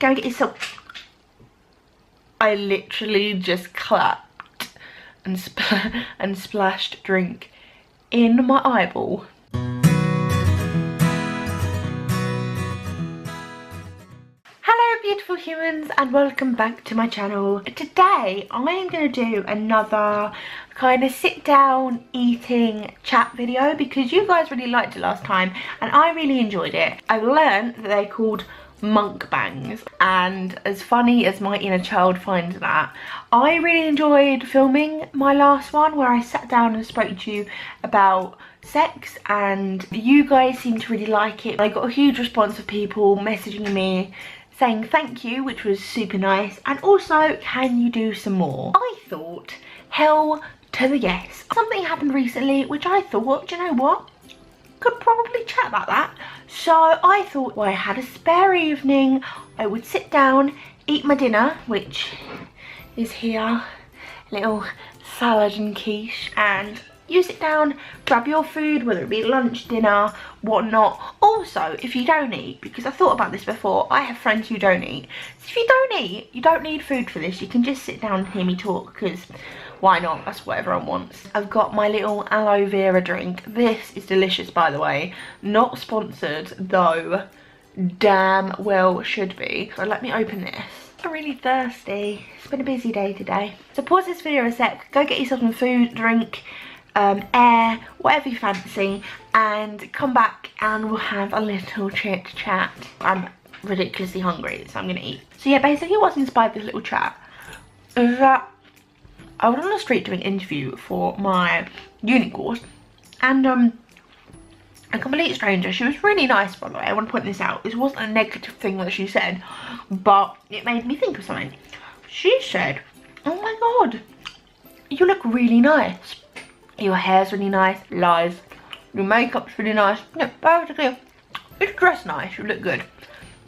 Go and get yourself. I literally just clapped and splashed drink in my eyeball. Hello beautiful humans and welcome back to my channel. Today I am going to do another kind of sit down eating chat video because you guys really liked it last time and I really enjoyed it. I learned that they're called mukbangs, and as funny as my inner child finds that, I really enjoyed filming my last one where I sat down and spoke to you about sex and you guys seemed to really like it. I got a huge response of people messaging me saying thank you, which was super nice, and also can you do some more. I thought hell to the yes. Something happened recently which I thought, do you know what, could probably chat about that. So I thought, well, I had a spare evening, I would sit down, eat my dinner, which is here, little salad and quiche, and you sit down, grab your food, whether it be lunch, dinner, whatnot. Also, if you don't eat, because I thought about this before, I have friends who don't eat. So if you don't eat, you don't need food for this. You can just sit down and hear me talk, because why not? That's what everyone wants. I've got my little aloe vera drink. This is delicious, by the way. Not sponsored, though damn well should be. So let me open this. I'm really thirsty. It's been a busy day today. So pause this video a sec, go get yourself some food, drink, air, whatever you fancy, and come back and we'll have a little chit chat. I'm ridiculously hungry, so I'm gonna eat. So yeah, basically what's inspired this little chat is that I was on the street doing an interview for my uni course, and a complete stranger, she was really nice, by the way, I want to point this out, this wasn't a negative thing that she said, but it made me think of something. She said, oh my god, you look really nice. Your hair's really nice, lies. Your makeup's really nice. No, basically, it's dressed nice, you look good.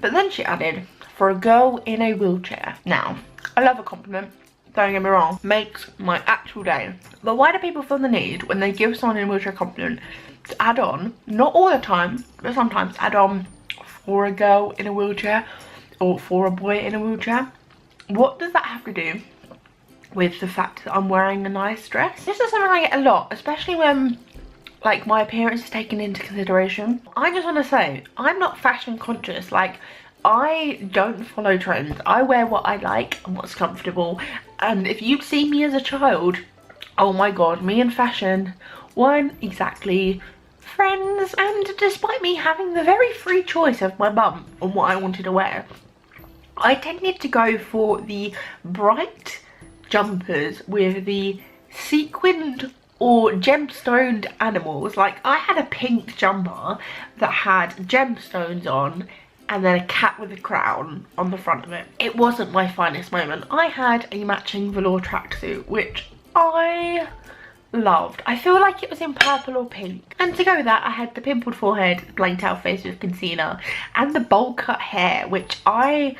But then she added, for a girl in a wheelchair. Now, I love a compliment, don't get me wrong, makes my actual day. But why do people feel the need when they give someone in a wheelchair a compliment to add on, not all the time, but sometimes add on, for a girl in a wheelchair or for a boy in a wheelchair? What does that have to do with the fact that I'm wearing a nice dress? This is something I get a lot, especially when like my appearance is taken into consideration. I just want to say, I'm not fashion conscious. Like, I don't follow trends. I wear what I like and what's comfortable. And if you'd seen me as a child, oh my god, me and fashion weren't exactly friends. And despite me having the very free choice of my mum on what I wanted to wear, I tended to go for the bright jumpers with the sequined or gemstoned animals. Like, I had a pink jumper that had gemstones on and then a cat with a crown on the front of it. It wasn't my finest moment. I had a matching velour tracksuit, which I loved. I feel like it was in purple or pink. And to go with that, I had the pimpled forehead, blanked out face with concealer, and the bowl cut hair, which I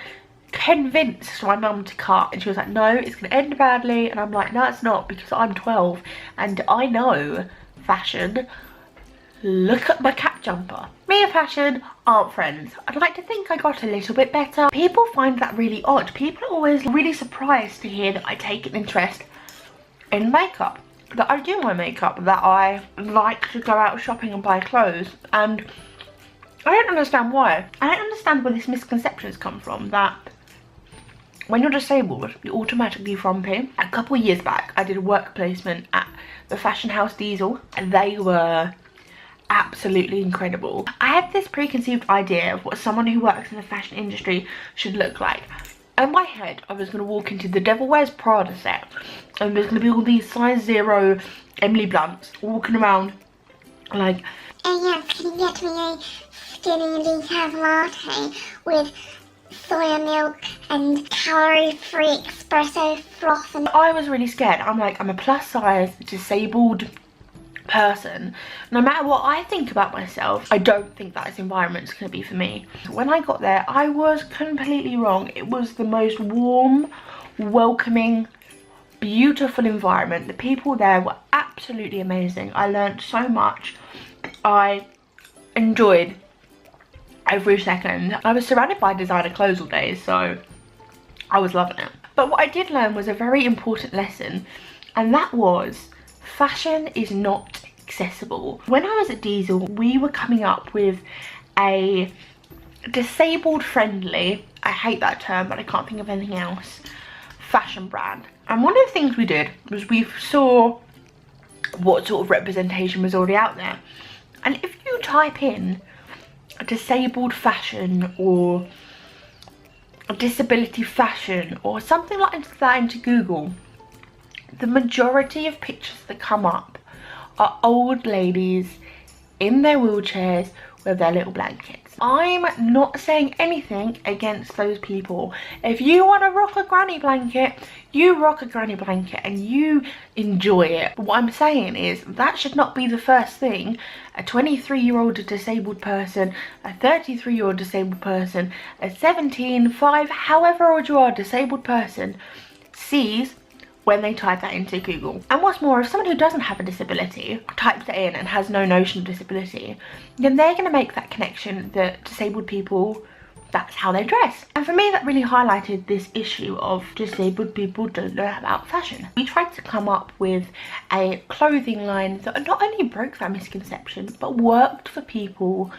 convinced my mum to cut, and she was like, no, it's gonna end badly, and I'm like, no, it's not, because I'm 12 and I know fashion. Look at my cat jumper. Me and fashion aren't friends. I'd like to think I got a little bit better. People find that really odd. People are always really surprised to hear that I take an interest in makeup, that I do my makeup, that I like to go out shopping and buy clothes, and I don't understand why. I don't understand where this misconceptions come from, that when you're disabled, you're automatically frumpy. A couple of years back, I did a work placement at the fashion house Diesel, and they were absolutely incredible. I had this preconceived idea of what someone who works in the fashion industry should look like. In my head, I was going to walk into the Devil Wears Prada set, and there's going to be all these size 0 Emily Blunts walking around like, oh yes, can you get me a skinny decaf latte with soya milk and calorie-free espresso froth? And I was really scared. I'm like, I'm a plus size disabled person. No matter what I think about myself, I don't think that this environment's going to be for me. When I got there, I was completely wrong. It was the most warm, welcoming, beautiful environment. The people there were absolutely amazing. I learned so much. I enjoyed every second. I was surrounded by designer clothes all day, so I was loving it. But what I did learn was a very important lesson, and that was fashion is not accessible. When I was at Diesel, we were coming up with a disabled friendly, I hate that term but I can't think of anything else, fashion brand. And one of the things we did was we saw what sort of representation was already out there, and if you type in a disabled fashion or a disability fashion or something like that into Google, the majority of pictures that come up are old ladies in their wheelchairs with their little blankets. I'm not saying anything against those people. If you want to rock a granny blanket, you rock a granny blanket and you enjoy it. But what I'm saying is that should not be the first thing a 23-year-old disabled person, a 33-year-old disabled person, a 17, 5, however old you are, disabled person sees when they type that into Google. And what's more, if someone who doesn't have a disability types it in and has no notion of disability, then they're going to make that connection that disabled people, that's how they dress. And for me, that really highlighted this issue of disabled people don't know about fashion. We tried to come up with a clothing line that not only broke that misconception, but worked for people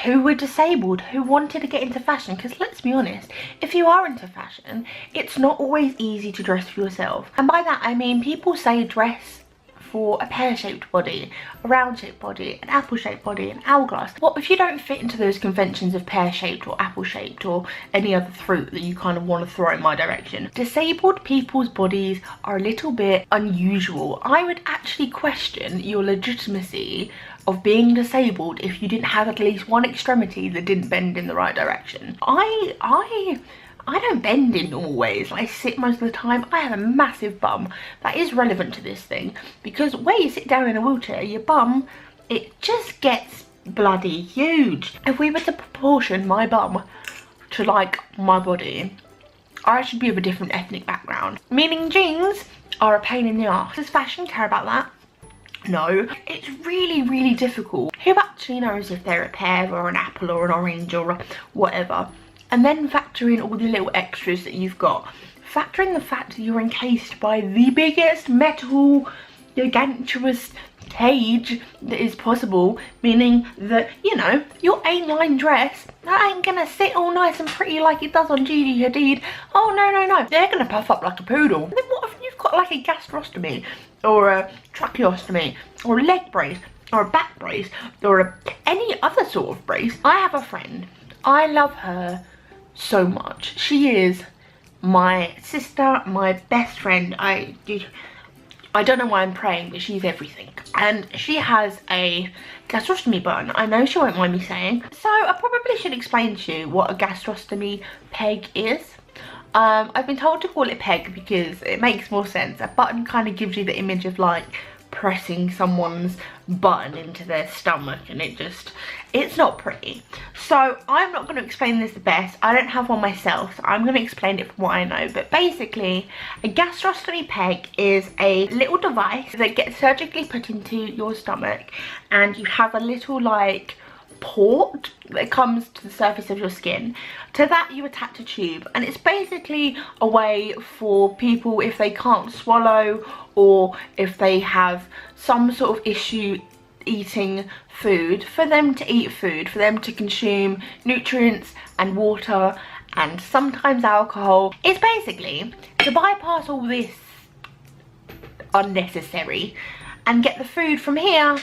who were disabled, who wanted to get into fashion. Because let's be honest, if you are into fashion, it's not always easy to dress for yourself. And by that I mean people say dress for a pear-shaped body, a round-shaped body, an apple-shaped body, an hourglass. What if you don't fit into those conventions of pear-shaped or apple-shaped or any other fruit that you kind of want to throw in my direction? Disabled people's bodies are a little bit unusual. I would actually question your legitimacy of being disabled if you didn't have at least one extremity that didn't bend in the right direction. I don't bend in normal ways. I sit most of the time. I have a massive bum. That is relevant to this thing, because where you sit down in a wheelchair, your bum, it just gets bloody huge. If we were to proportion my bum to like my body, I should be of a different ethnic background. Meaning jeans are a pain in the arse. Does fashion care about that? No. It's really, really difficult. Who actually knows if they're a pear or an apple or an orange or whatever? And then factor in all the little extras that you've got. Factor in the fact that you're encased by the biggest metal gargantuous cage that is possible, meaning that, you know, your A-line dress, that ain't gonna sit all nice and pretty like it does on Gigi Hadid. Oh no, no, no, they're gonna puff up like a poodle. And then what if you've got like a gastrostomy or a tracheostomy or a leg brace or a back brace or any other sort of brace? I have a friend, I love her so much. She is my sister, my best friend. I don't know why I'm praying, but she's everything. And she has a gastrostomy button. I know she won't mind me saying. So I probably should explain to you what a gastrostomy peg is. I've been told to call it peg because it makes more sense. A button kind of gives you the image of like pressing someone's button into their stomach, and it's not pretty. So I'm not going to explain this the best. I don't have one myself, so I'm going to explain it from what I know. But basically, a gastrostomy peg is a little device that gets surgically put into your stomach, and you have a little like port that comes to the surface of your skin. To that you attach a tube, and it's basically a way for people, if they can't swallow or if they have some sort of issue eating food, for them to eat food, for them to consume nutrients and water and sometimes alcohol. It's basically to bypass all this unnecessary and get the food from here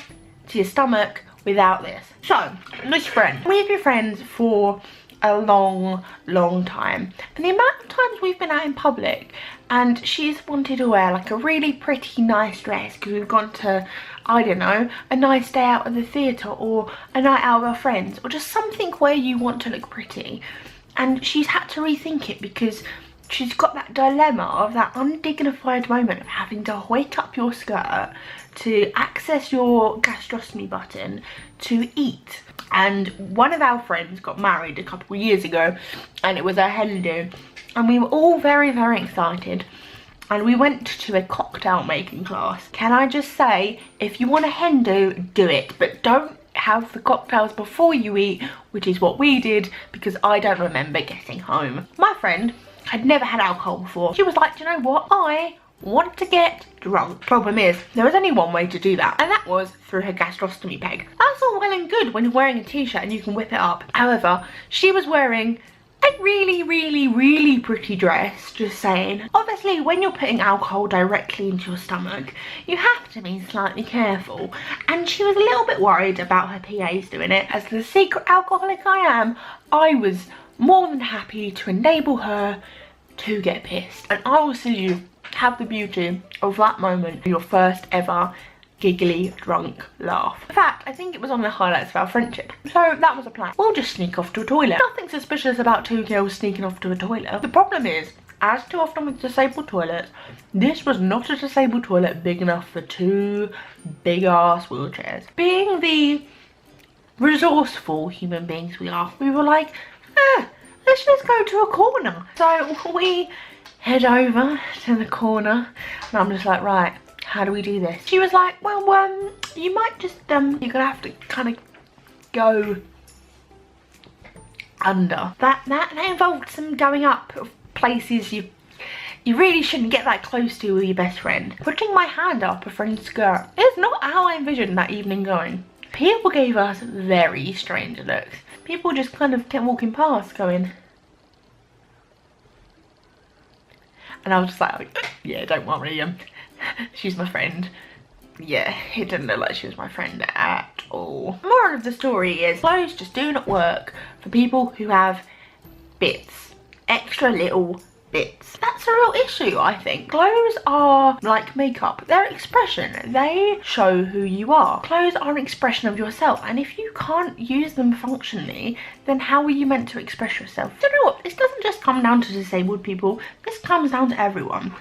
to your stomach without this. So, this friend, we've been friends for a long time, and the amount of times we've been out in public and she's wanted to wear like a really pretty nice dress because we've gone to, I don't know, a nice day out at the theatre or a night out with our friends, or just something where you want to look pretty, and she's had to rethink it because she's got that dilemma of that undignified moment of having to hoik up your skirt to access your gastrostomy button to eat. And one of our friends got married a couple of years ago, and it was a hen do, and we were all very excited, and we went to a cocktail making class. Can I just say, if you want a hen do, do it, but don't have the cocktails before you eat, which is what we did because I don't remember getting home. My friend had never had alcohol before. She was like, do you know what? I want to get drunk. Problem is, there was only one way to do that, and that was through her gastrostomy peg. That's all well and good when you're wearing a t-shirt and you can whip it up. However, she was wearing a really pretty dress, just saying. Obviously, when you're putting alcohol directly into your stomach, you have to be slightly careful, and she was a little bit worried about her PAs doing it. As the secret alcoholic I am, I was more than happy to enable her to get pissed, and I will see you have the beauty of that moment, your first ever giggly drunk laugh. In fact, I think it was on the highlights of our friendship, so that was a plan. We'll just sneak off to a toilet. Nothing suspicious about two girls sneaking off to a toilet. The problem is, as too often with disabled toilets, this was not a disabled toilet big enough for two big ass wheelchairs. Being the resourceful human beings we are, we were like, let's just go to a corner. So we head over to the corner, and I'm just like, right, how do we do this? She was like, well, you might just, you're gonna have to kind of go under. That involved some going up of places you really shouldn't get that close to with your best friend. Putting my hand up a friend's skirt is not how I envisioned that evening going. People gave us very strange looks. People just kind of kept walking past going, and I was just like, yeah, don't worry, she's my friend. Yeah, it didn't look like she was my friend at all. The moral of the story is clothes just do not work for people who have bits, extra little bits. That's a real issue, I think. Clothes are like makeup. They're expression. They show who you are. Clothes are an expression of yourself, and if you can't use them functionally, then how are you meant to express yourself? You know what? This doesn't just come down to disabled people. This comes down to everyone.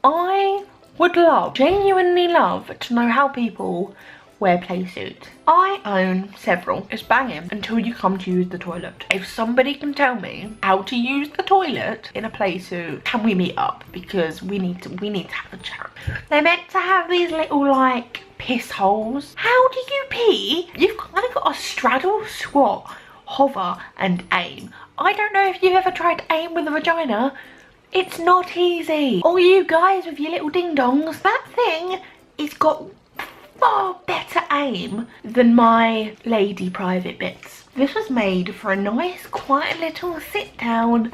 I would love, genuinely love, to know how people wear play suits. I own several. It's banging until you come to use the toilet. If somebody can tell me how to use the toilet in a play suit, can we meet up? Because we need to have a chat. They're meant to have these little like piss holes. How do you pee? You've kind of got to straddle, squat, hover and aim. I don't know if you've ever tried to aim with a vagina. It's not easy. All you guys with your little ding dongs, that thing is got far better aim than my lady private bits. This was made for a nice quiet little sit down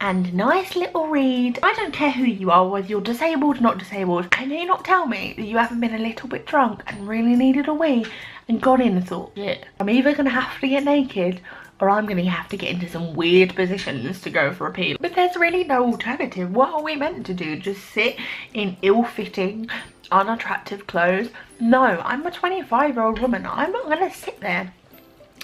and nice little read. I don't care who you are, whether you're disabled or not disabled. Can you not tell me that you haven't been a little bit drunk and really needed a wee and got in and thought, shit, I'm either gonna have to get naked or I'm gonna have to get into some weird positions to go for a pee. But there's really no alternative. What are we meant to do? Just sit in ill-fitting, unattractive clothes? No, I'm a 25-year-old woman. I'm not gonna sit there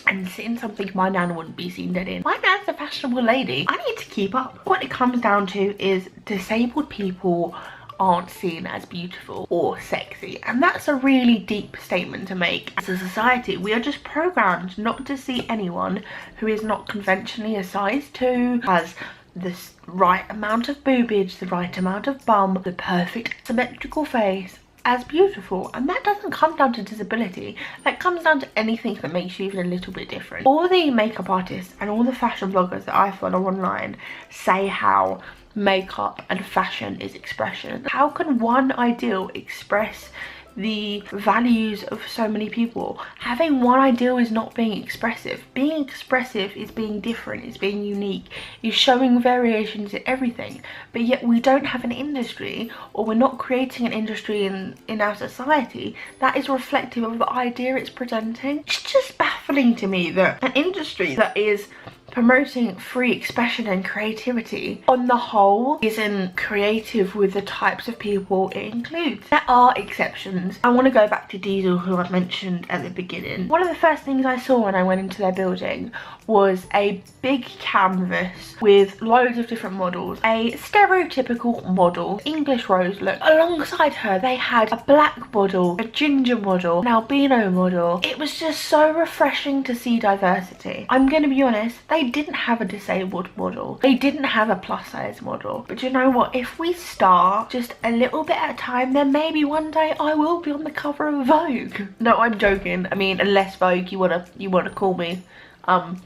and sit in something my nan wouldn't be seen dead in. My nan's a fashionable lady. I need to keep up. What it comes down to is disabled people aren't seen as beautiful or sexy, and that's a really deep statement to make. As a society, we are just programmed not to see anyone who is not conventionally a size 2, has the right amount of boobage, the right amount of bum, the perfect symmetrical face as beautiful. And that doesn't come down to disability, that comes down to anything that makes you even a little bit different. All the makeup artists and all the fashion bloggers that I follow online say how makeup and fashion is expression. How can one ideal express the values of so many people? Having one ideal is not being expressive. Being expressive is being different, it's being unique, is showing variations in everything. But yet we don't have an industry, or we're not creating an industry in our society that is reflective of the idea it's presenting. It's just baffling to me that an industry that is promoting free expression and creativity on the whole isn't creative with the types of people it includes. There are exceptions. I want to go back to Diesel, who I mentioned at the beginning. One of the first things I saw when I went into their building was a big canvas with loads of different models. A stereotypical model, English rose look. Alongside her they had a black model, a ginger model, an albino model. It was just so refreshing to see diversity. I'm gonna be honest, they they didn't have a disabled model. They didn't have a plus size model. But you know what? If we start just a little bit at a time, then maybe one day I will be on the cover of Vogue. No, I'm joking. I mean, unless Vogue, you wanna call me. I'm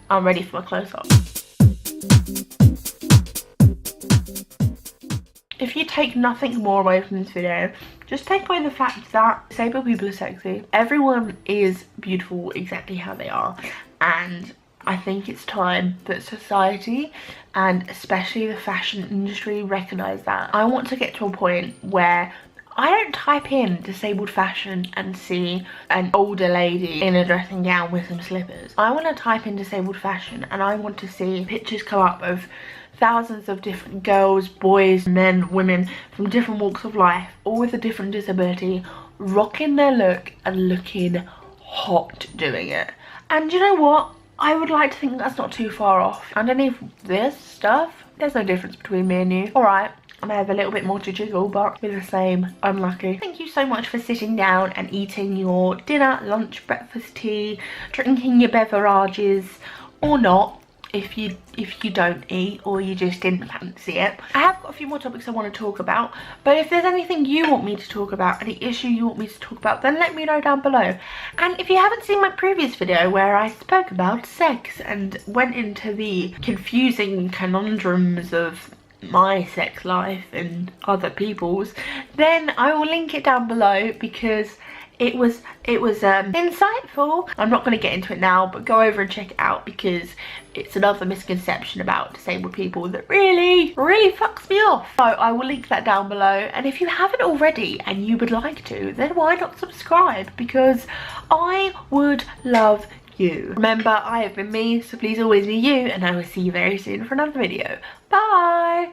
ready for my close-up. If you take nothing more away from this video, just take away the fact that disabled people are sexy. Everyone is beautiful exactly how they are. And I think it's time that society, and especially the fashion industry, recognise that. I want to get to a point where I don't type in disabled fashion and see an older lady in a dressing gown with some slippers. I want to type in disabled fashion and I want to see pictures come up of thousands of different girls, boys, men, women from different walks of life, all with a different disability, rocking their look and looking hot doing it. And you know what? I would like to think that's not too far off. Underneath this stuff, there's no difference between me and you. Alright, I may have a little bit more to jiggle, but we're the same. Unlucky. Thank you so much for sitting down and eating your dinner, lunch, breakfast, tea, drinking your beverages, or not. If you don't eat or you just didn't fancy it. I have got a few more topics I want to talk about, but if there's anything you want me to talk about, any issue you want me to talk about, then let me know down below. And if you haven't seen my previous video where I spoke about sex and went into the confusing conundrums of my sex life and other people's, then I will link it down below because it was insightful. I'm not going to get into it now, but go over and check it out because it's another misconception about disabled people that really fucks me off. So I will link that down below, and if you haven't already and you would like to, then why not subscribe, because I would love you. Remember, I have been me, so please always be you, and I will see you very soon for another video. Bye!